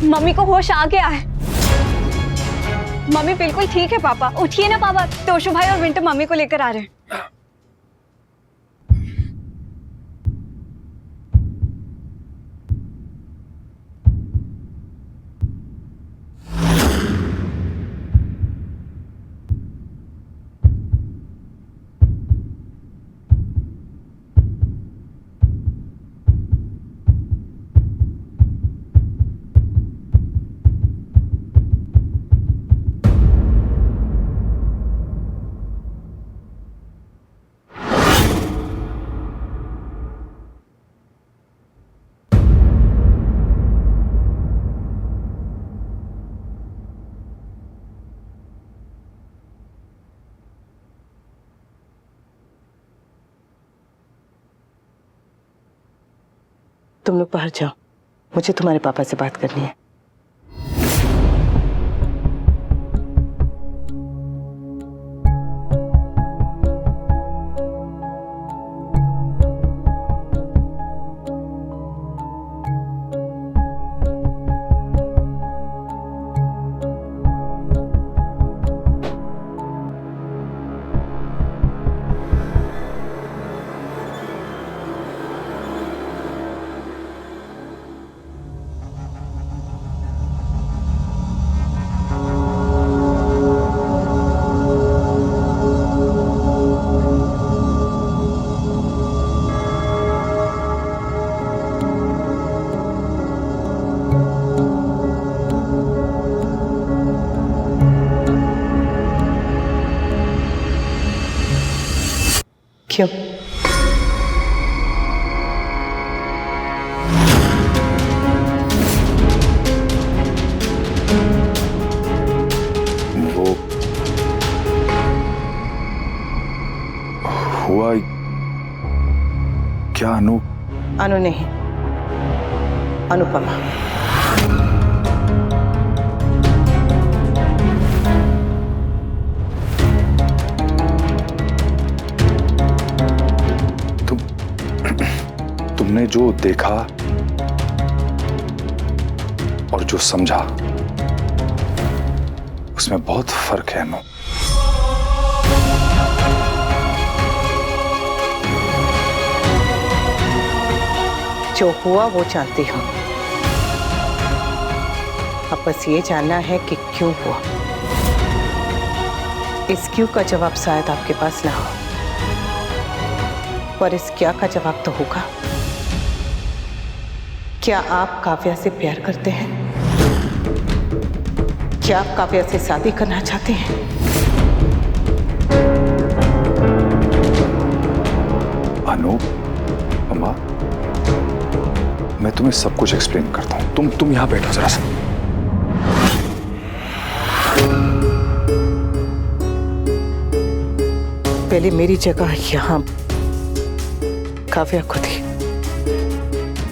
Mummy को होश आ गया है। मम्मी बिल्कुल ठीक है पापा। उठिए ना पापा, तोशु भाई और विंटर मम्मी को लेकर आ रहे हैं। तुम लोग बाहर जाओ, मुझे तुम्हारे पापा से बात करनी है। क्यों? वो हुआ क्या अनु? अनु नहीं, अनुपमा। तुमने जो देखा और जो समझा उसमें बहुत फर्क है अनु। जो हुआ वो जानती हूँ, अब बस ये जानना है कि क्यों हुआ। इस क्यों का जवाब शायद आपके पास ना हो, पर इस क्या का जवाब तो होगा। क्या आप काव्या से प्यार करते हैं? क्या आप काव्या से शादी करना चाहते हैं? अनु, अम्मा, मैं तुम्हें सब कुछ एक्सप्लेन करता हूँ। तुम यहां बैठो जरा सा। पहले मेरी जगह यहां काव्या को थी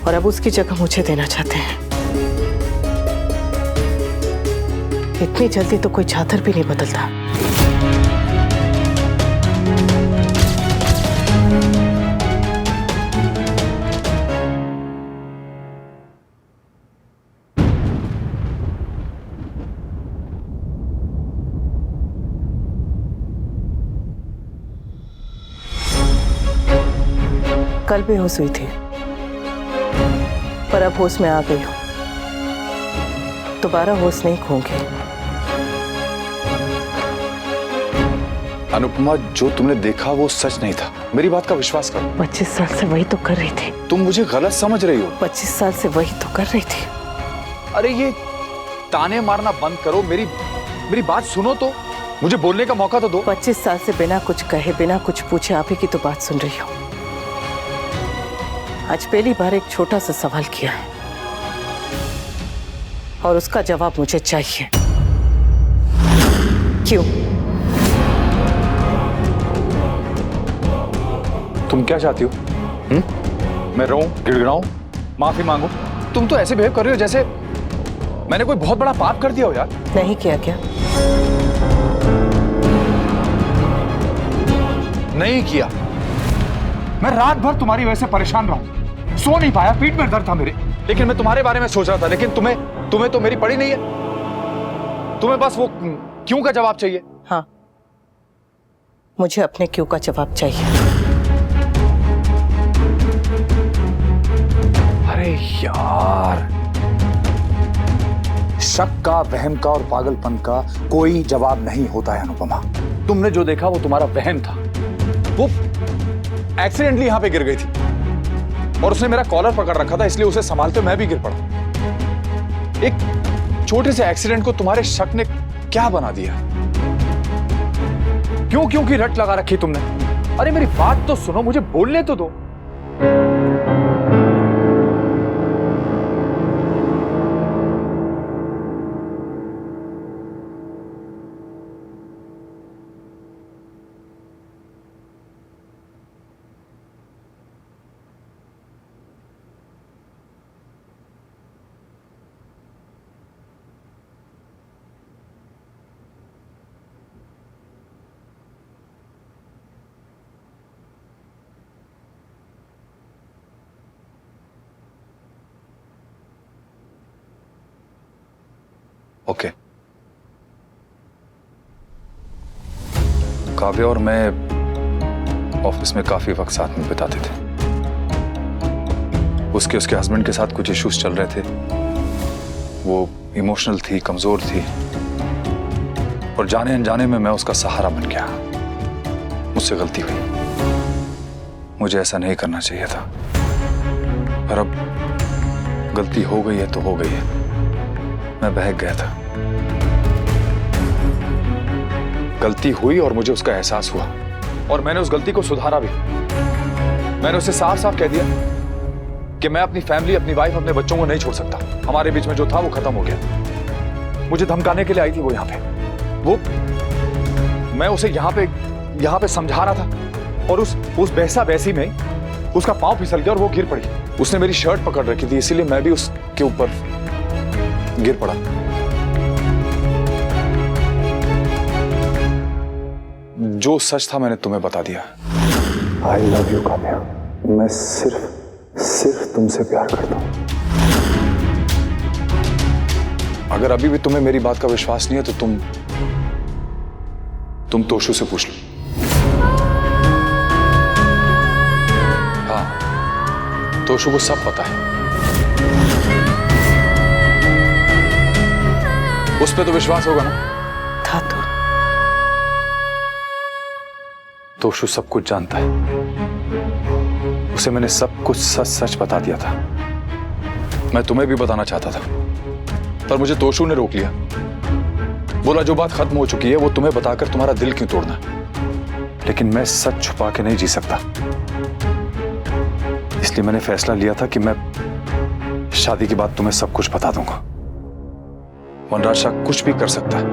और अब उसकी जगह मुझे देना चाहते हैं। इतनी जल्दी तो कोई चादर भी नहीं बदलता। कल बेहोश हुई थी, पर अब होश में आ गई हूं। दोबारा होश नहीं खोऊंगी। अनुपमा, जो तुमने देखा वो सच नहीं था। मेरी बात का विश्वास करो। 25 साल से वही तो कर रही थी। तुम मुझे गलत समझ रही हो। 25 साल से वही तो कर रही थी। अरे ये ताने मारना बंद करो। मेरी बात सुनो तो, मुझे बोलने का मौका तो दो। 25 साल से बिना कुछ कहे, बिना कुछ पूछे आप ही की तो बात सुन रही हो। आज पहली बार एक छोटा सा सवाल किया है और उसका जवाब मुझे चाहिए। क्यों? तुम क्या चाहती हो? मैं रोऊं, गिड़गिड़ाऊं, माफी मांगू? तुम तो ऐसे बिहेव कर रही हो जैसे मैंने कोई बहुत बड़ा पाप कर दिया हो यार। नहीं किया क्या? नहीं किया। मैं रात भर तुम्हारी वजह से परेशान रहा हूं, सो नहीं पाया, पीठ में दर्द था मेरे, लेकिन मैं तुम्हारे बारे में सोच रहा था। लेकिन तुम्हें तो मेरी पड़ी नहीं है। तुम्हें बस वो क्यों का जवाब चाहिए। हाँ, मुझे अपने क्यों का जवाब चाहिए। अरे यार, शक का, वहम का और पागलपन का कोई जवाब नहीं होता है अनुपमा। तुमने जो देखा वो तुम्हारा वहम था। वो एक्सीडेंटली यहां पे गिर गई थी और उसने मेरा कॉलर पकड़ रखा था, इसलिए उसे संभालते मैं भी गिर पड़ा। एक छोटे से एक्सीडेंट को तुम्हारे शक ने क्या बना दिया। क्यों की रट लगा रखी तुमने। अरे मेरी बात तो सुनो, मुझे बोलने तो दो। ओके, काव्य और मैं ऑफिस में काफी वक्त साथ में बिताते थे। उसके हस्बैंड के साथ कुछ इश्यूज चल रहे थे। वो इमोशनल थी, कमजोर थी और जाने अनजाने में मैं उसका सहारा बन गया। मुझसे गलती हुई, मुझे ऐसा नहीं करना चाहिए था, पर अब गलती हो गई है तो हो गई है। मैं बहक गया था, गलती हुई और मुझे उसका एहसास हुआ और मैंने उस गलती को सुधारा भी। मैंने उसे साफ साफ कह दिया कि मैं अपनी फैमिली, अपनी वाइफ, अपने बच्चों को नहीं छोड़ सकता। हमारे बीच में जो था वो खत्म हो गया। मुझे धमकाने के लिए आई थी वो यहाँ पे। मैं उसे यहाँ पे समझा रहा था और उस बहसा बहसी में उसका पांव फिसल गया और वो गिर पड़ी। उसने मेरी शर्ट पकड़ रखी थी, इसीलिए मैं भी उसके ऊपर गिर पड़ा। जो सच था मैंने तुम्हें बता दिया। आई लव यू काव्या, मैं सिर्फ तुमसे प्यार करता हूं। अगर अभी भी तुम्हें मेरी बात का विश्वास नहीं है तो तुम तोशु से पूछ लो। हाँ, तोशु को सब पता है। उस पे तो विश्वास होगा ना। था तोशु सब कुछ जानता है। उसे मैंने सब कुछ सच बता दिया था। मैं तुम्हें भी बताना चाहता था, पर मुझे तोशु ने रोक लिया। बोला जो बात खत्म हो चुकी है वो तुम्हें बताकर तुम्हारा दिल क्यों तोड़ना। लेकिन मैं सच छुपा के नहीं जी सकता, इसलिए मैंने फैसला लिया था कि मैं शादी के बाद तुम्हें सब कुछ बता दूंगा। वनराज कुछ भी कर सकता है,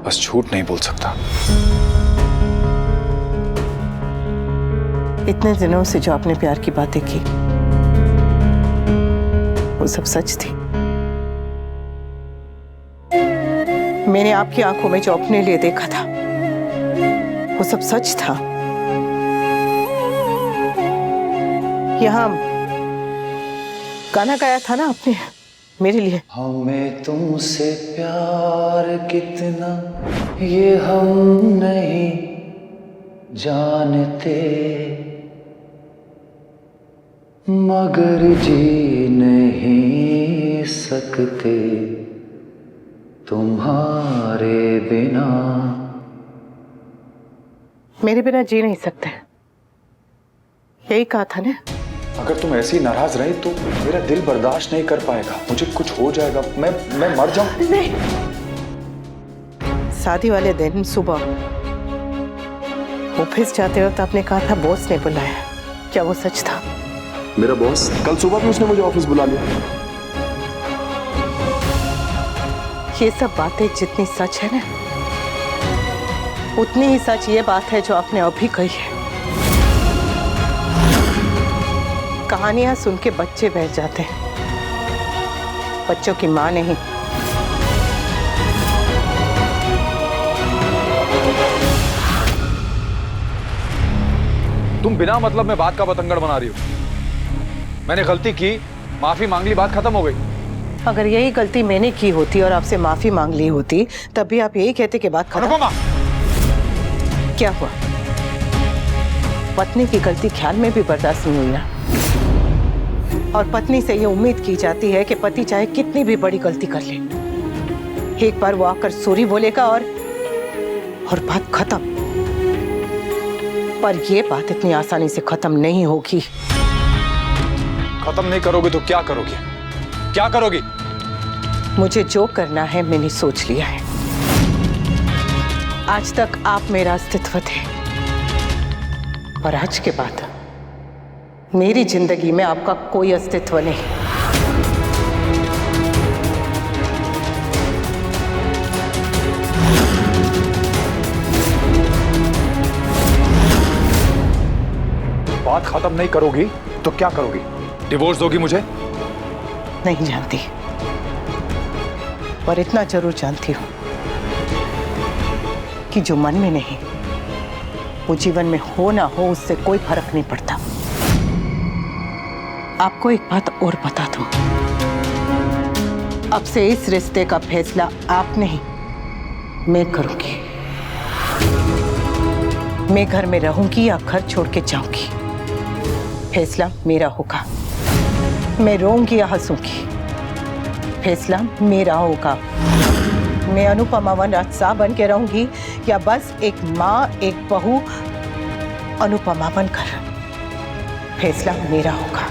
बस झूठ नहीं बोल सकता। इतने दिनों से जो आपने प्यार की बातें की वो सब सच थी। मैंने आपकी आंखों में जो अपने लिए देखा था वो सब सच था। यहां गाना गाया था ना आपने मेरे लिए। हमें तुमसे प्यार कितना ये हम नहीं जानते, मगर जी नहीं सकते तुम्हारे बिना। मेरे बिना जी नहीं सकते, यही कहा था ना। अगर तुम ऐसी नाराज रही तो मेरा दिल बर्दाश्त नहीं कर पाएगा। मुझे कुछ हो जाएगा, मैं मर जाऊं। नहीं, शादी वाले दिन सुबह ऑफिस जाते वक्त आपने कहा था बॉस ने बुलाया, क्या वो सच था? मेरा बॉस कल सुबह भी उसने मुझे ऑफिस बुला लिया। ये सब बातें जितनी सच है ना, उतनी ही सच ये बात है जो आपने अभी कही है। कहानियां सुन के बच्चे बैठ जाते हैं, बच्चों की मां नहीं। तुम बिना मतलब में बात का बतंगड़ बना रही हो। मैंने गलती की, माफी मांग ली, बात खत्म हो गई। अगर यही गलती मैंने की होती और आपसे माफी मांग ली होती तब भी आप यही कहते कि बात खत्म। अनुपमा, क्या हुआ? पत्नी की गलती ख्याल में भी बर्दाश्त नहीं हुई ना। और पत्नी से ये उम्मीद की जाती है कि पति चाहे कितनी भी बड़ी गलती कर ले, एक बार वो आकर सॉरी बोलेगा और बात खत्म। पर ये बात इतनी आसानी से खत्म नहीं होगी। खत्म नहीं करोगे तो क्या करोगे? क्या करोगी? मुझे जो करना है मैंने सोच लिया है। आज तक आप मेरा अस्तित्व थे, पर आज के बाद मेरी जिंदगी में आपका कोई अस्तित्व नहीं। बात खत्म नहीं करोगी तो क्या करोगी? डिवोर्स दोगी मुझे? नहीं जानती, पर इतना जरूर जानती हूं कि जो मन में नहीं वो जीवन में हो ना हो उससे कोई फर्क नहीं पड़ता। आपको एक बात और बता दूं, अब से इस रिश्ते का फैसला आप नहीं मैं करूंगी। मैं घर में रहूंगी या घर छोड़ के जाऊंगी, फैसला मेरा होगा। मैं रोऊंगी या हंसूंगी, फैसला मेरा होगा। मैं अनुपमा वनराज बन के रहूंगी या बस एक माँ एक बहू अनुपमा बनकर, फैसला मेरा होगा।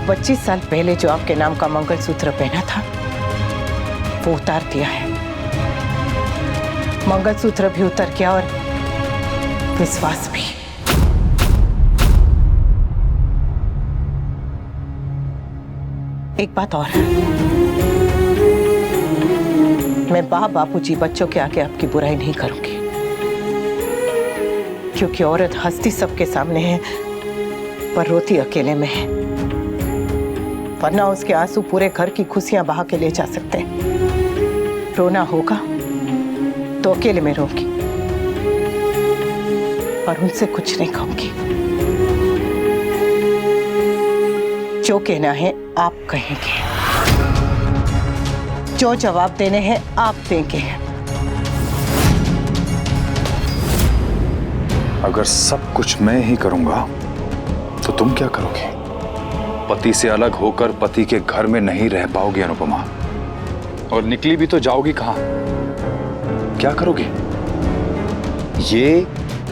25 साल पहले जो आपके नाम का मंगलसूत्र पहना था वो उतार दिया है। मंगलसूत्र भी उतर गया और विश्वास भी। एक बात और है, मैं बापूजी बच्चों के आगे आपकी बुराई नहीं करूंगी, क्योंकि औरत हंसती सबके सामने है पर रोती अकेले में है, वरना उसके आंसू पूरे घर की खुशियां बहा के ले जा सकते हैं। रोना होगा तो अकेले में रोऊंगी और उनसे कुछ नहीं कहूंगी। जो कहना है आप कहेंगे, जो जवाब देने हैं आप देंगे। अगर सब कुछ मैं ही करूंगा तो तुम क्या करोगे? पति से अलग होकर पति के घर में नहीं रह पाओगी अनुपमा, और निकली भी तो जाओगी कहां? क्या करोगी? ये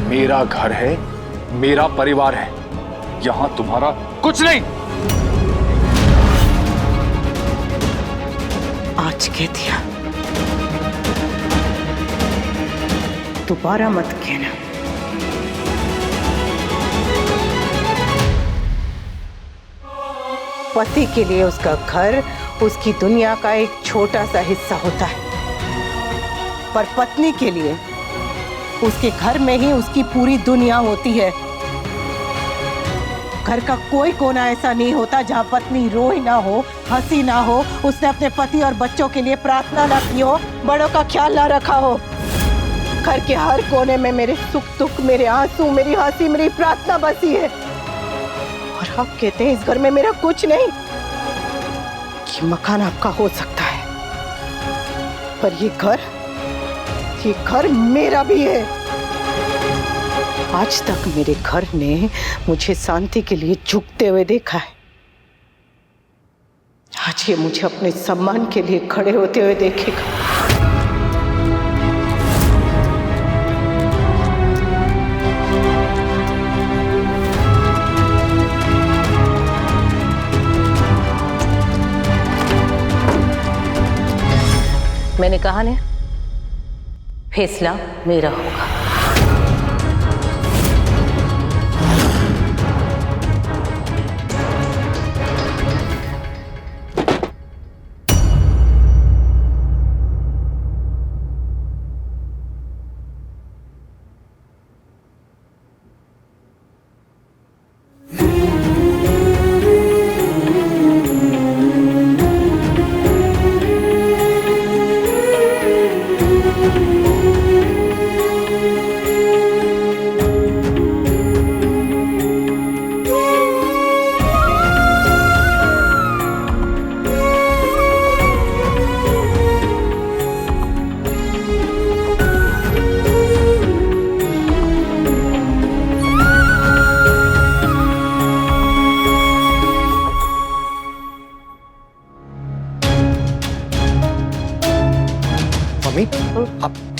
मेरा घर है, मेरा परिवार है, यहां तुम्हारा कुछ नहीं। आज कह दिया, दोबारा मत कहना। पति के लिए उसका घर उसकी दुनिया का एक छोटा सा हिस्सा होता है, पर पत्नी के लिए उसके घर में ही उसकी पूरी दुनिया होती है। घर का कोई कोना ऐसा नहीं होता जहां पत्नी रोए ना हो, हंसी ना हो, उसने अपने पति और बच्चों के लिए प्रार्थना ना की हो, बड़ों का ख्याल ना रखा हो। घर के हर कोने में मेरे सुख दुख, मेरे आंसू, मेरी हंसी, मेरी प्रार्थना बसी है। और आप कहते हैं इस घर में मेरा कुछ नहीं। ये मकान आपका हो सकता है, पर ये घर मेरा भी है। आज तक मेरे घर ने मुझे शांति के लिए झुकते हुए देखा है, आज ये मुझे अपने सम्मान के लिए खड़े होते हुए देखेगा। मैंने कहा ना, फैसला मेरा होगा।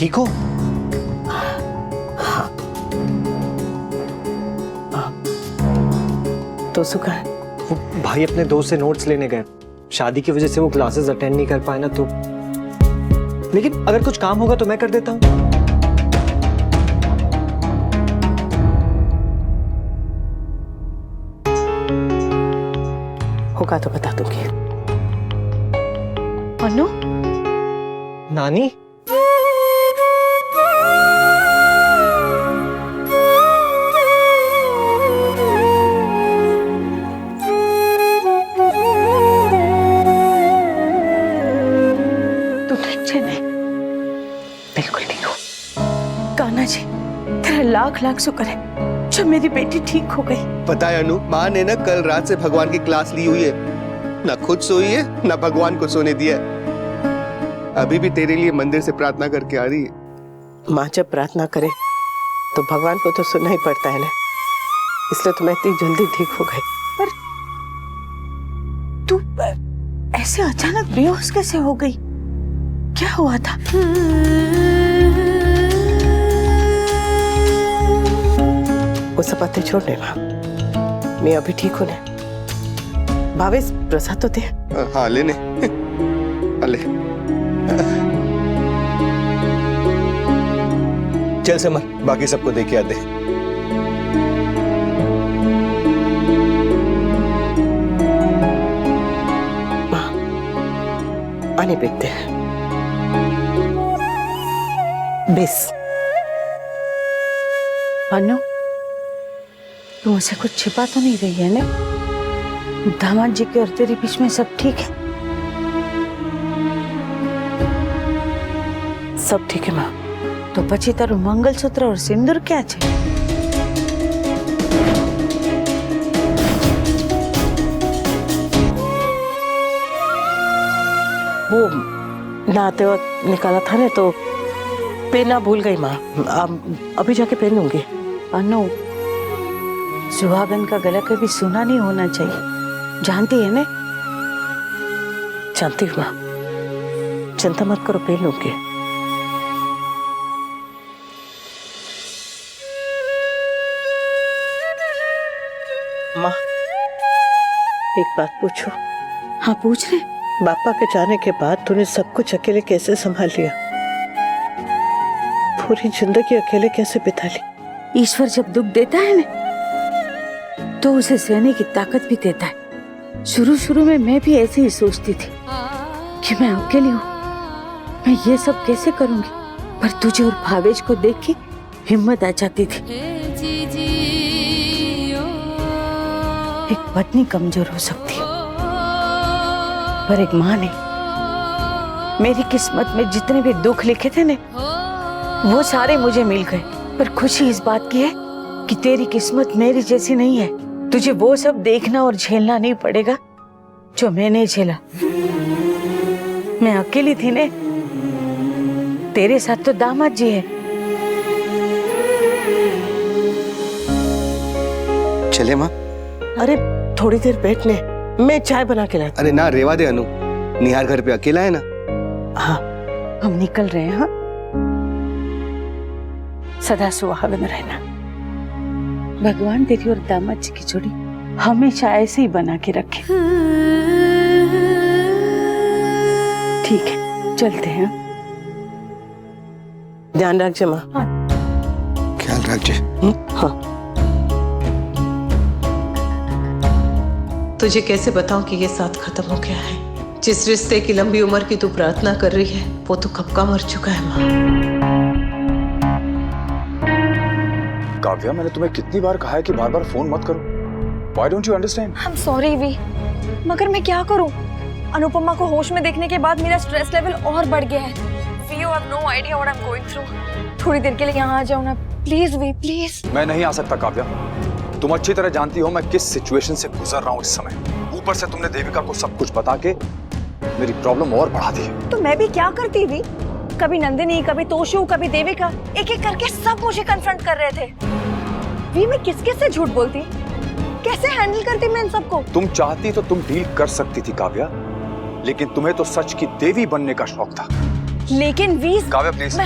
ठीक हो? तो सुखा है? वो भाई अपने दोस्त से नोट्स लेने गए, शादी की वजह से वो क्लासेस अटेंड नहीं कर पाए ना, तो लेकिन अगर कुछ काम होगा तो मैं कर देता हूँ। होगा तो बता दूंगी। अनु, नानी, तू ठीक छे नहीं? बिल्कुल ठीक हो। कान्हा जी, तेरा लाख लाख शुक्र है जब मेरी बेटी ठीक हो गई। पता है अनु, माँ ने ना कल रात से भगवान की क्लास ली हुई है, ना खुद सोई है ना भगवान को सोने दिया है। अभी भी तेरे लिए मंदिर से प्रार्थना करके आ रही है। माँ जब प्रार्थना करे तो भगवान को तो सुनना ही पड़ता है ना, इसलिए तो मैं इतनी जल्दी ठीक हो गई। पर तू ऐसे अचानक बेहोश कैसे हो गई? क्या हुआ था? वो सब बातें छोड़ने माँ, मैं अभी ठीक हूँ ना। भावेश प्रसाद तो थे? हाँ लेने ले। चल समर, बाकी सबको देके आते हैं। माँ, पानी पीते हैं। बेस। अनु, तू मुझसे कुछ छिपा तो नहीं रही है ना? दामाद जी के और तेरे बीच में सब ठीक है? सब ठीक है माँ। तो પછી તારું મંગલસૂત્ર और સિંદૂર ક્યાં છે? वो नहाते वक्त निकाला था ना, तो पहनना भूल गई माँ। अभी जाके पहनूंगी। अनु, सुहागन का गला कभी सुना नहीं होना चाहिए, जानती है ना? जानती हूँ माँ, चिंता मत करो, पहनूंगी। माँ, एक बात पूछो? हाँ, पूछ रहे। बापा के जाने के बाद तूने सब कुछ अकेले कैसे संभाल लिया? पूरी जिंदगी अकेले कैसे बिता ली? ईश्वर जब दुख देता है ना, तो उसे सहने की ताकत भी देता है। शुरू शुरू में मैं भी ऐसे ही सोचती थी कि मैं अकेली हूँ, मैं ये सब कैसे करूंगी, पर तुझे और भावेश को देख के हिम्मत आ जाती थी। एक पत्नी कमजोर हो सकती है, पर एक माँ नहीं। मेरी किस्मत में जितने भी दुख लिखे थे ना, वो सारे मुझे मिल गए। पर खुशी इस बात की है कि तेरी किस्मत मेरी जैसी नहीं है। तुझे वो सब देखना और झेलना नहीं पड़ेगा जो मैंने झेला। मैं अकेली थी ने, तेरे साथ तो दामाद जी है। चले माँ? अरे थोड़ी देर बैठने, मैं चाय बना के लाती। अरे ना, रेवा दे अनु, निहार घर पे अकेला है ना। हाँ, हम निकल रहे हैं। हाँ, सदा सुहागन रहना। भगवान तेरी और दामाद जी की जोड़ी हमेशा ऐसे ही बना के रखे। ठीक है, चलते हैं। ध्यान रखिए माँ। ख्याल रखिए। हाँ। तुझे कैसे बताऊं कि ये साथ खत्म हो गया है? जिस रिश्ते की लंबी उम्र की तू प्रार्थना कर रही है, वो तो कब का मर चुका है माँ। काव्या, मैंने तुम्हें कितनी बार कहा है कि बार बार फोन मत करो। Why don't you understand? I'm sorry वी, मगर मैं क्या करूं? अनुपमा को होश में देखने के बाद मेरा स्ट्रेस लेवल और बढ़ गया है। वी, you have no idea what I'm going through. थोड़ी देर के लिए यहाँ आ जाओ ना, प्लीज वी, प्लीज। मैं नहीं आ सकता काव्या। तुम अच्छी तरह जानती हो मैं किस सिचुएशन से गुजर रहा हूँ इस समय। ऊपर से तुमने देविका को सब कुछ बता के मेरी प्रॉब्लम और बढ़ा दी है। तो मैं भी क्या करती वी? कभी नंदिनी, कभी तोशु, कभी देविका, एक एक करके सब मुझे कन्फ्रंट कर रहे थे। वी, मैं किस से झूठ बोलती? कैसे हैंडल करती मैं इन सबको? तुम चाहती तो तुम डील कर सकती थी काव्या, लेकिन तुम्हें तो सच की देवी बनने का शौक था। लेकिन वी, काव्या प्लीज,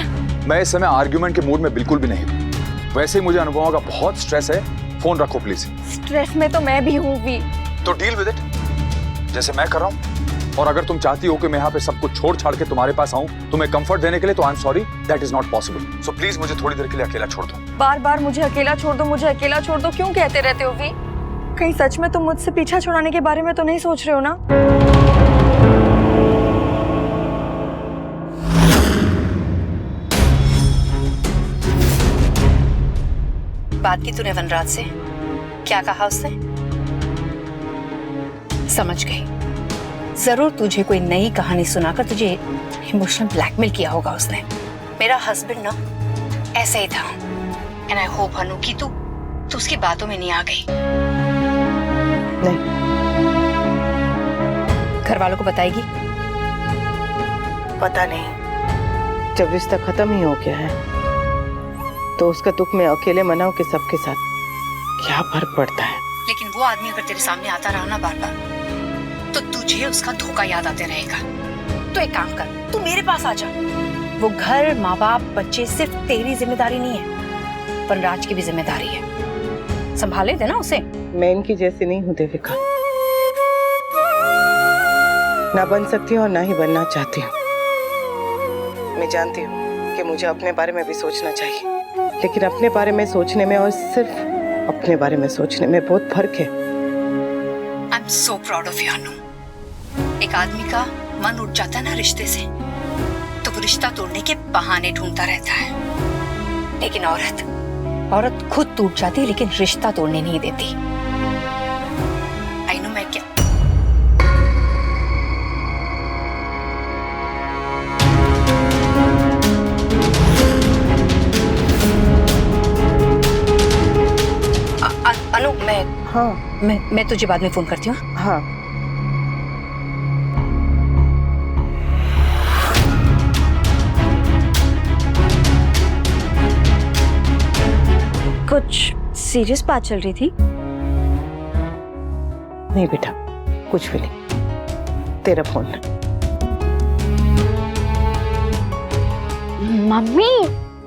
मैं इस समय आर्ग्यूमेंट के मूड में बिल्कुल भी नहीं हूँ। वैसे ही मुझे अनुभव का बहुत स्ट्रेस है। फोन रखो प्लीज। स्ट्रेस में तो मैं भी हूँ वी। तो डील विद इट जैसे मैं कर रहा हूँ। और अगर तुम चाहती हो कि मैं यहाँ पे सब कुछ छोड़ छाड़ के तुम्हारे पास आऊँ तुम्हें कंफर्ट देने के लिए, तो I am sorry, that is not possible. So please मुझे थोड़ी देर के लिए अकेला छोड़ दो। बार बार मुझे अकेला छोड़ दो, मुझे अकेला छोड़ दो क्यों कहते रहते हो वी? कहीं सच में तुम मुझसे पीछा छुड़ाने के बारे में तो नहीं सोच रहे हो ना? बात की तूने वनराज से? क्या कहा उसने? समझ गई, जरूर तुझे कोई नई कहानी सुनाकर तुझे इमोशनल ब्लैकमेल किया होगा उसने। मेरा हस्बैंड ना ऐसे ही था। एंड आई होप अनु कि तू उसकी बातों में नहीं आ गई। नहीं। घर वालों को बताएगी? पता नहीं, जब रिश्ता खत्म ही हो गया है तो उसका दुख मैं अकेले मनाऊं कि सबके साथ, क्या फर्क पड़ता है? लेकिन वो आदमी अगर तेरे सामने आता रहा ना बार बार, तो तुझे उसका धोखा याद आते रहेगा। तो एक काम कर, तू मेरे पास आ जा। वो घर, माँ बाप, बच्चे सिर्फ तेरी जिम्मेदारी नहीं है, वनराज की भी जिम्मेदारी है। संभाले देना उसे। मैं इनकी जैसी नहीं हूँ देविका, ना बन सकती हूँ और ना ही बनना चाहती हूँ। मैं जानती हूँ कि मुझे अपने बारे में भी सोचना चाहिए, लेकिन अपने बारे में सोचने में और सिर्फ अपने बारे में सोचने में बहुत फर्क है। I am so proud of you Anu. एक आदमी का मन उठ जाता है ना रिश्ते से, तो वो रिश्ता तोड़ने के बहाने ढूंढता रहता है। लेकिन औरत खुद टूट जाती है, लेकिन रिश्ता तोड़ने नहीं देती। आई नो मैं क्या। अनु मैं तुझे बाद में फोन करती हूँ। हाँ। कुछ सीरियस बात चल रही थी? नहीं बेटा, कुछ भी नहीं। तेरा फोन। मम्मी,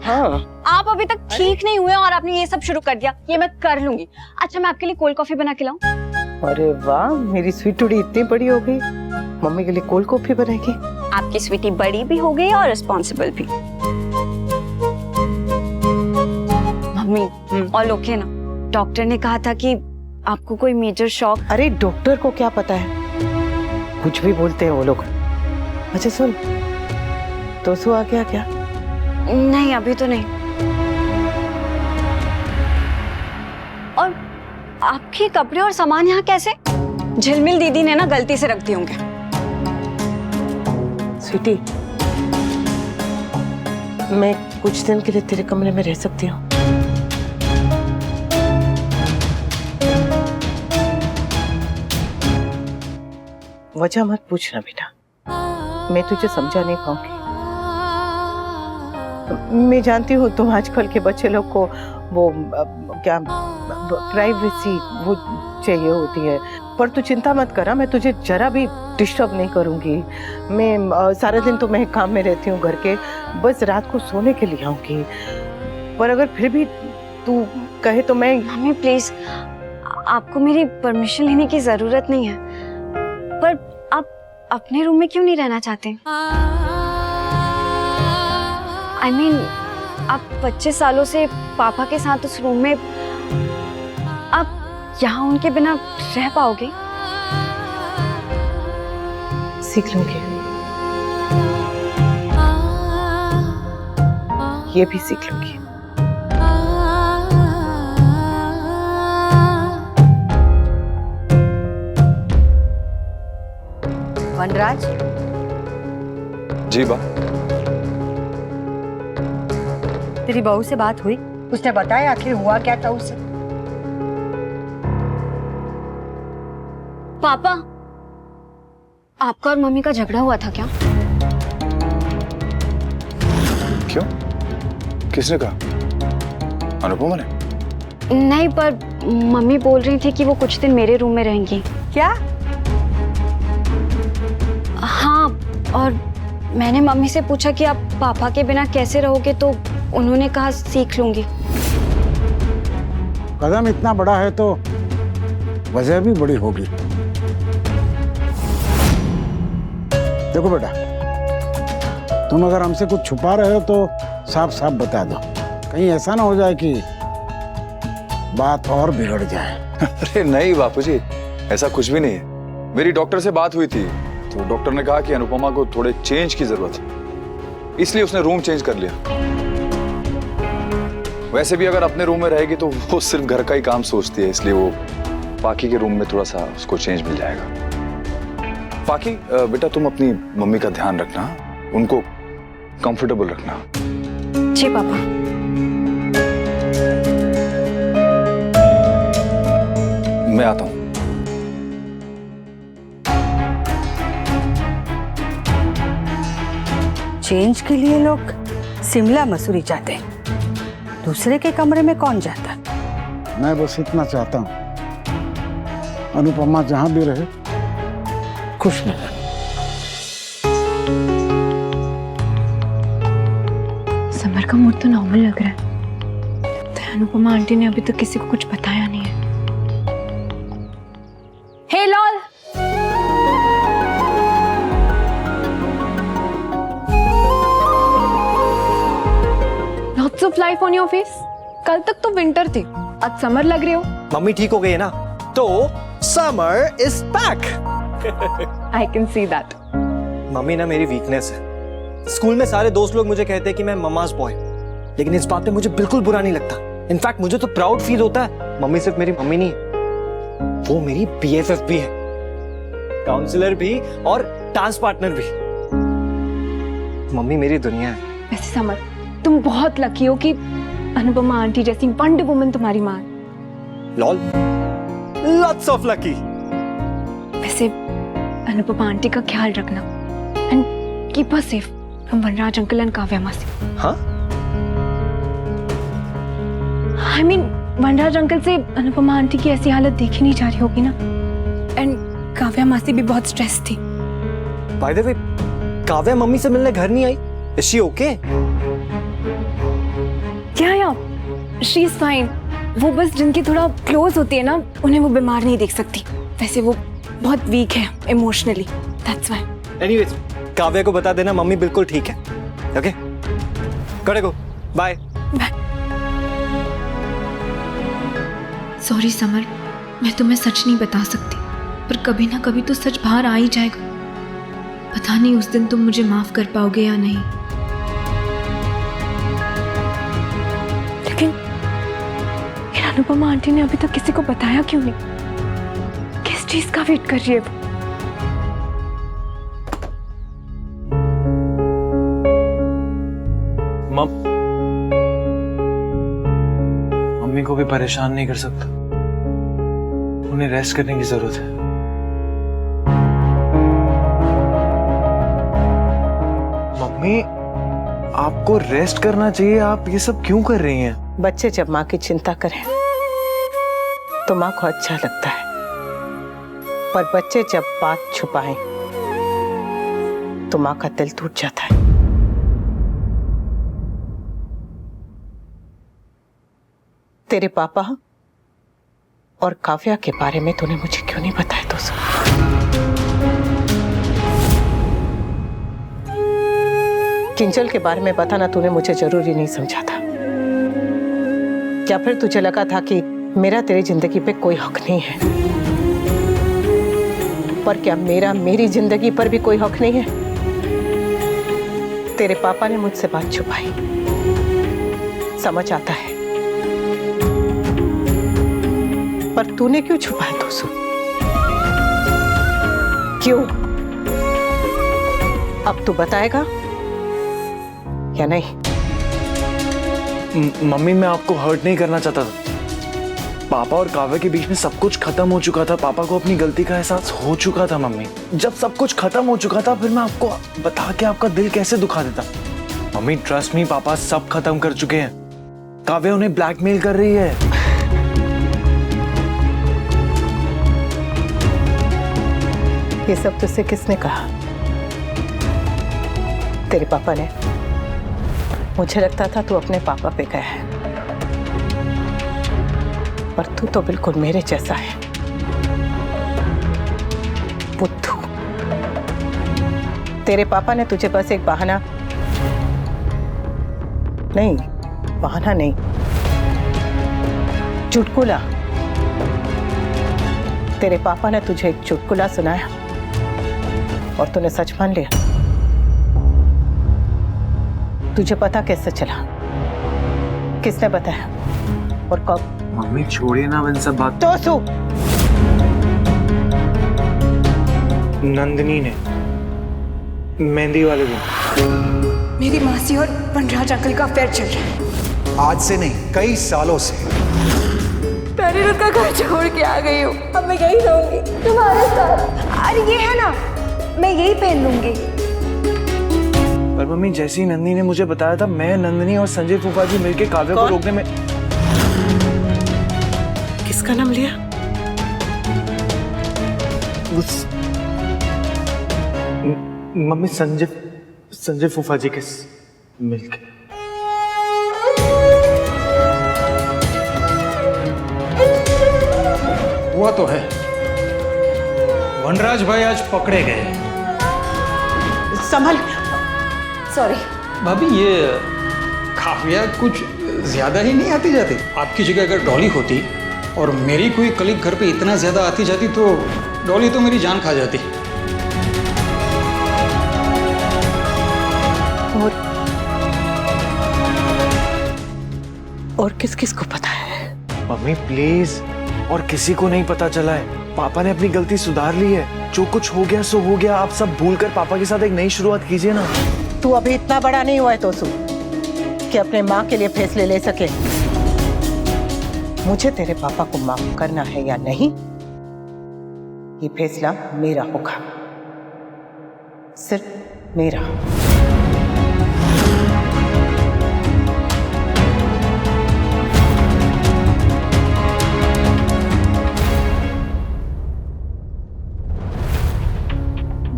हाँ। आप अभी तक ठीक नहीं हुए और आपने ये सब शुरू कर दिया। ये मैं कर लूंगी। अच्छा, मैं आपके लिए कोल्ड कॉफी बना के लाऊं? अरे वाह, मेरी स्वीटूडी इतनी बड़ी हो गई, मम्मी के लिए कोल्ड कॉफी बनाएगी? आपकी स्वीटी बड़ी भी हो गई और रिस्पॉन्सिबल भी। मम्मी, ऑल ओके ना? डॉक्टर ने कहा था कि आपको कोई मेजर शॉक। अरे डॉक्टर को क्या पता है, कुछ भी बोलते हैं वो लोग। अच्छा सुन, तोसू आ गया क्या? नहीं, अभी तो नहीं। और आपके कपड़े और सामान यहाँ कैसे? झिलमिल दीदी ने ना गलती से रख दिए होंगे। स्वीटी, मैं कुछ दिन के लिए तेरे कमरे में रह सकती हूँ? वजह मत पूछना बेटा, मैं तुझे समझा नहीं पाऊंगी। मैं जानती हूँ तुम आजकल के बच्चे लोग को वो क्या प्राइवेसी वो चाहिए होती है, पर तू चिंता मत करा, मैं तुझे जरा भी डिस्टर्ब नहीं करूँगी। मैं सारा दिन तो मैं काम में रहती हूँ घर के, बस रात को सोने के लिए आऊँगी। पर अगर फिर भी तू कहे तो मैं। मम्मी प्लीज, आपको मेरी परमिशन लेने की जरूरत नहीं है, पर आप अपने रूम में क्यों नहीं रहना चाहते? I mean, आप 25 सालों से पापा के साथ उस रूम में, आप यहाँ उनके बिना रह पाओगे? सीख लूंगी, ये भी सीख लूंगी। वनराज, जी बा। तेरी बहू से बात हुई? उसने बताया आखिर हुआ क्या था उससे? पापा, आपका और मम्मी का झगड़ा हुआ था क्या? क्यों? किसने कहा? अनुपमा ने? नहीं, पर मम्मी बोल रही थी कि वो कुछ दिन मेरे रूम में रहेंगी। क्या? हाँ, और मैंने मम्मी से पूछा कि आप पापा के बिना कैसे रहोगे, तो उन्होंने कहा सीख लूंगी। कदम इतना बड़ा है तो वजह भी बड़ी होगी। देखो बेटा, तुम अगर हमसे कुछ छुपा रहे हो तो साफ साफ बता दो, कहीं ऐसा ना हो जाए कि बात और बिगड़ जाए। अरे नहीं बापूजी, ऐसा कुछ भी नहीं है। मेरी डॉक्टर से बात हुई थी तो डॉक्टर ने कहा कि अनुपमा को थोड़े चेंज की जरूरत है, इसलिए उसने रूम चेंज कर लिया। वैसे भी अगर अपने रूम में रहेगी तो वो सिर्फ घर का ही काम सोचती है, इसलिए वो पाकी के रूम में थोड़ा सा उसको चेंज मिल जाएगा। पाकी बेटा, तुम अपनी मम्मी का ध्यान रखना, उनको कंफर्टेबल रखना। जी पापा। मैं आता हूं। चेंज के लिए लोग शिमला मसूरी जाते हैं, दूसरे के कमरे में कौन जाता? मैं बस इतना चाहता हूं, अनुपमा जहां भी रहे खुश रहे। समर का मूड तो नॉर्मल लग रहा है। तो अनुपमा आंटी ने अभी तक किसी को कुछ बताया नहीं है। Hey lol, lots of life on your face. कल तक तो विंटर थी, आज समर लग रहे हो। मम्मी ठीक हो गई है ना, तो summer is back. I can see that. Mummy ना मेरी वीकनेस है। स्कूल में सारे दोस्त लोग मुझे कहते हैं कि मैं मम्मास बॉय, लेकिन इस बात पे मुझे बिल्कुल बुरा नहीं लगता। इनफैक्ट मुझे तो प्राउड फील होता है। मम्मी सिर्फ मेरी मम्मी नहीं है, वो मेरी BFF भी है, काउंसलर भी और डांस पार्टनर भी। मम्मी मेरी दुनिया है। वैसे समर, तुम बहुत लकी हो कि अनुपमा आंटी जैसी वंडर वुमन तुम्हारी माँ। Lol, lots of lucky. वैसे अनुपमा आंटी का ख्याल रखना and keep her safe from Vanraj uncle and Kavya मासी। हाँ? आई मीन वनराज अंकल से अनुपमा आंटी की ऐसी हालत देखी नहीं जा रही होगी ना, एंड काव्या मासी भी बहुत स्ट्रेस थी। By the way, Kavya mummy से मिलने घर नहीं आई। Is she okay? या शी इज फाइन। वो बस जिनकी थोड़ा क्लोज होती है ना, उन्हें वो बीमार नहीं देख सकती। वैसे वो बहुत वीक है emotionally, that's why. Anyways, Kavya को बता देना मम्मी बिल्कुल ठीक है। ओके, गॉट गो, बाय। सॉरी समर, मैं तुम्हें सच नहीं बता सकती, पर कभी ना कभी तो सच बाहर आ ही जाएगा। पता नहीं उस दिन तुम मुझे माफ कर पाओगे या नहीं। लेकिन अनुपमा आंटी ने अभी तक किसी को बताया क्यों नहीं? किस चीज का वेट कर रही है वो? मम्मी को भी परेशान नहीं कर सकता, उन्हें रेस्ट करने की जरूरत है। मम्मी, आपको रेस्ट करना चाहिए, आप ये सब क्यों कर रही हैं? बच्चे जब माँ की चिंता करें तो माँ को अच्छा लगता है, पर बच्चे जब बात छुपाएं तो माँ का दिल टूट जाता है। तेरे पापा और काव्या के बारे में तूने मुझे क्यों नहीं बताया दोस्त? किंजल के बारे में बताना तूने मुझे जरूरी नहीं समझा था, क्या फिर तुझे लगा था कि मेरा तेरी जिंदगी पे कोई हक नहीं है? पर क्या मेरा मेरी जिंदगी पर भी कोई हक नहीं है? तेरे पापा ने मुझसे बात छुपाई, समझ आता है, पर तूने क्यों छुपाया दोस्तों? क्यों? अब तू बताएगा या नहीं? मम्मी, मैं आपको हर्ट नहीं करना चाहता था। पापा और काव्या के बीच में सब कुछ खत्म हो चुका था, पापा को अपनी गलती का एहसास हो चुका था। मम्मी, जब सब कुछ खत्म हो चुका था फिर मैं आपको बता के आपका दिल कैसे दुखा देता? मम्मी ट्रस्ट मी, पापा सब खत्म कर चुके हैं। काव्या उन्हें ब्लैकमेल कर रही है। ये सब तुझसे किसने कहा? तेरे पापा ने, मुझे लगता था तू अपने पापा पे गया है, पर तू तो बिल्कुल मेरे जैसा है, बुद्धू। तेरे पापा ने तुझे बस एक बहाना नहीं, चुटकुला, तेरे पापा ने तुझे एक चुटकुला सुनाया और तूने सच मान लिया। तुझे पता कैसे चला? किसने बताया और कब? मम्मी छोड़िए ना इन सब बात। तो सु नंदिनी ने मेहंदी वाले दिन। मेरी मासी और वनराज अंकल का अफेयर चल रहा है। आज से नहीं, कई सालों से। पहले उनका घर छोड़ के आ गई हूँ, अब मैं यही रहूंगी तुम्हारे साथ। अरे ये है ना, मैं यही पहन लूंगी। पर मम्मी जैसे ही नंदिनी ने मुझे बताया था, मैं, नंदिनी और संजय फूफा जी मिलके काव्या को रोकने में। किसका नाम लिया? मम्मी संजय फूफा जी के मिलके। हुआ तो है, वनराज भाई आज पकड़े गए। संभल। सॉरी भाभी, ये काव्या कुछ ज्यादा ही नहीं आती जाती। आपकी जगह अगर डॉली होती और मेरी कोई कलीग घर पे इतना ज्यादा आती जाती तो डॉली तो मेरी जान खा जाती। और किस किस को पता है? मम्मी प्लीज, और किसी को नहीं पता चला है। पापा ने अपनी गलती सुधार ली है, जो कुछ हो गया सो हो गया। आप सब भूलकर पापा के साथ एक नई शुरुआत कीजिए ना। तू अभी इतना बड़ा नहीं हुआ है तोसू कि अपने माँ के लिए फैसले ले सके। मुझे तेरे पापा को माफ करना है या नहीं, ये फैसला मेरा होगा, सिर्फ मेरा।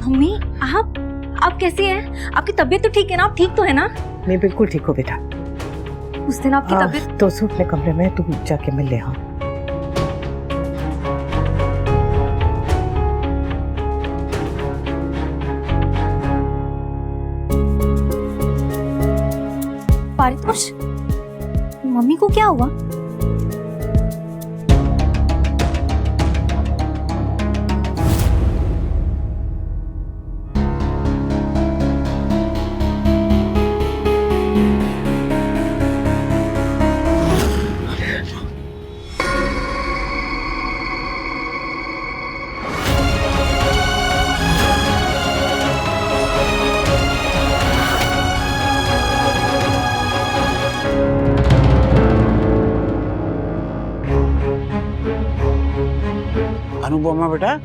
मम्मी आप कैसी हैं? आपकी तबीयत तो ठीक है ना? आप ठीक तो है ना? मैं बिल्कुल ठीक हूँ बेटा। उस दिन आपकी तबीयत। तो सू अपने कमरे में, तुम जाके मिल ले। हाँ पारितोष, मम्मी को क्या हुआ? अनुपमा बेटा,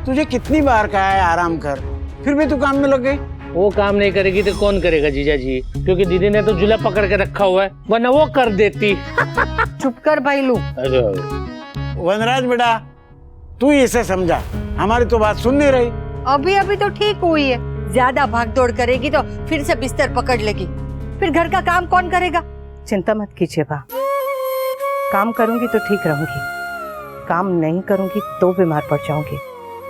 तुझे कितनी बार कहा है आराम कर, फिर भी तू काम में लग गई। वो काम नहीं करेगी तो कौन करेगा जीजा जी? क्योंकि दीदी ने तो जुला पकड़ के रखा हुआ है, वरना वो कर देती। चुप कर भाई लू। वनराज बेटा, तू ही इसे समझा, हमारी तो बात सुन नहीं रही। अभी अभी तो ठीक हुई है, ज्यादा भागदौड़ करेगी तो फिर से बिस्तर पकड़ लेगी, फिर घर का काम कौन करेगा? चिंता मत कीजिए बा, काम करूंगी तो ठीक रहूंगी, काम नहीं करूंगी तो बीमार पड़ जाऊंगी।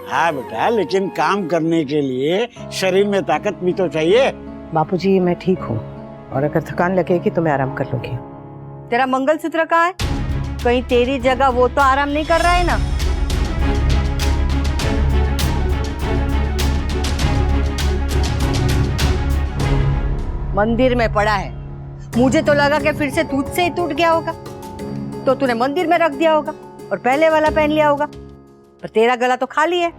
हाँ बेटा, लेकिन काम करने के लिए शरीर में ताकत भी तो चाहिए। बापूजी मैं ठीक हूँ, और अगर थकान लगेगी तो मैं आराम कर लूंगी। तेरा मंगलसूत्र कहाँ है? कहीं तेरी जगह वो तो आराम नहीं कर रहा है ना? मंदिर में पड़ा है। मुझे तो लगा कि फिर से दूध से ही टूट गया होगा, तो तूने मंदिर में रख दिया होगा और पहले वाला पहन लिया होगा, पर तेरा गला तो खाली है।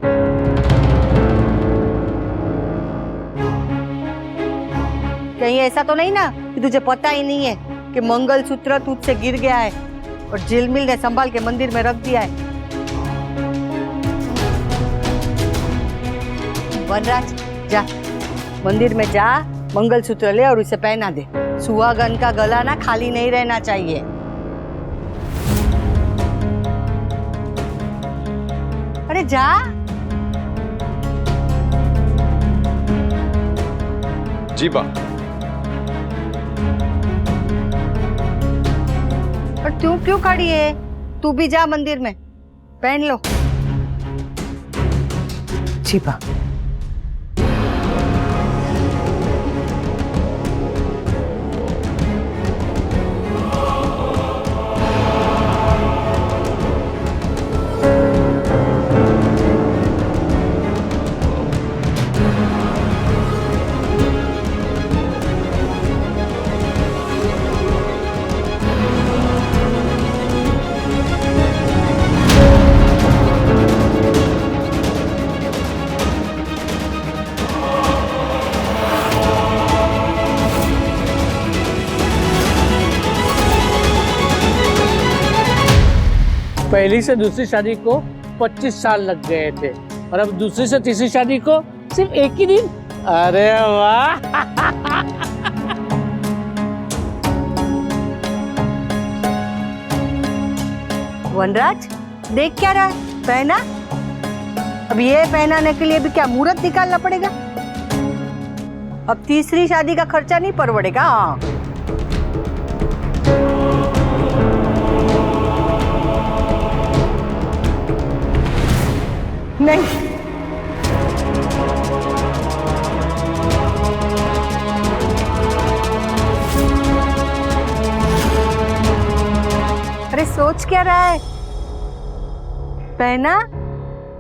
कहीं ऐसा तो नहीं ना कि तुझे पता ही नहीं है कि मंगलसूत्र तुझसे गिर गया है और झिलमिल ने संभाल के मंदिर में रख दिया है? वनराज जा, मंदिर में जा, मंगलसूत्र ले और उसे पहना दे। सुहागन का गला ना खाली नहीं रहना चाहिए। अरे जा। जी बा। और तू क्यों खड़ी है? तू भी जा मंदिर में, पहन लो। जी बा। पहली से दूसरी शादी को 25 साल लग गए थे और अब दूसरी से तीसरी शादी को सिर्फ एक ही दिन। अरे वाह। वनराज देख क्या रहा है? पहना? अब ये पहनाने के लिए भी क्या मुहूर्त निकालना पड़ेगा? अब तीसरी शादी का खर्चा नहीं परवड़ेगा। हाँ। नहीं, अरे सोच क्या रहा है? पहना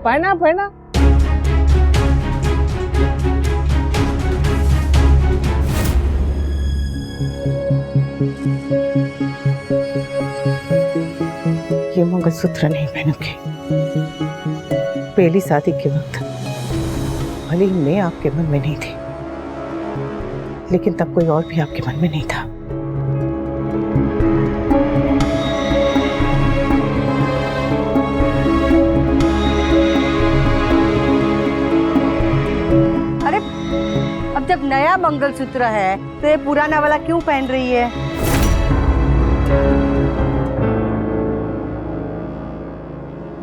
पहना पहना। ये मंगलसूत्र नहीं पहनोगे। पहली शादी के वक्त भले ही मैं आपके मन में नहीं थी, लेकिन तब कोई और भी आपके मन में नहीं था। अरे अब जब नया मंगलसूत्र है तो ये पुराना वाला क्यों पहन रही है?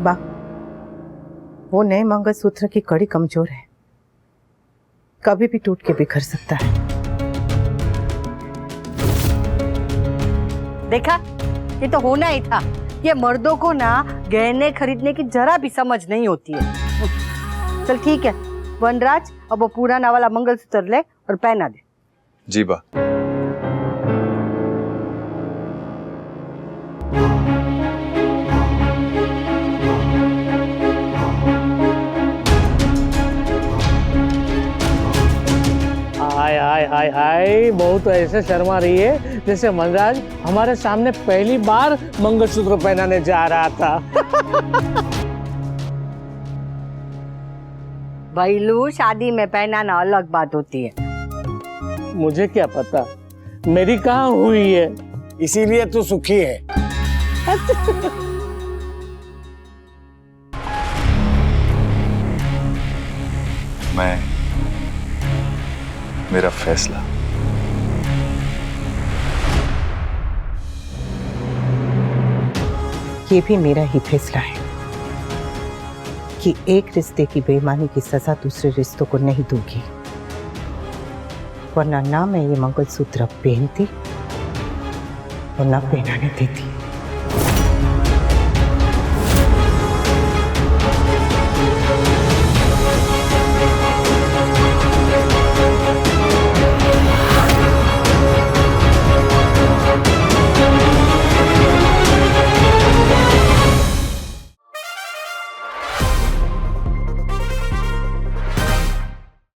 बा, वो नए मंगलसूत्र की कड़ी कमजोर है, कभी भी टूट के बिखर सकता है। देखा, ये तो होना ही था। ये मर्दों को ना गहने खरीदने की जरा भी समझ नहीं होती है। चल ठीक है वनराज, अब वो पुराना वाला मंगलसूत्र ले और पहना दे। जी बा। हाय हाय हाय हाय, बहुत ऐसे शर्मा रही है जैसे मनराज हमारे सामने पहली बार मंगलसूत्र पहनाने जा रहा था। भैलू, शादी में पहनाना अलग बात होती है। मुझे क्या पता, मेरी कहाँ हुई है। इसीलिए तू सुखी है। मेरा फैसला। ये भी मेरा ही फैसला है कि एक रिश्ते की बेईमानी की सजा दूसरे रिश्तों को नहीं दूंगी, वरना ना मैं ये मंगलसूत्र पहनती और ना पहनाने देती।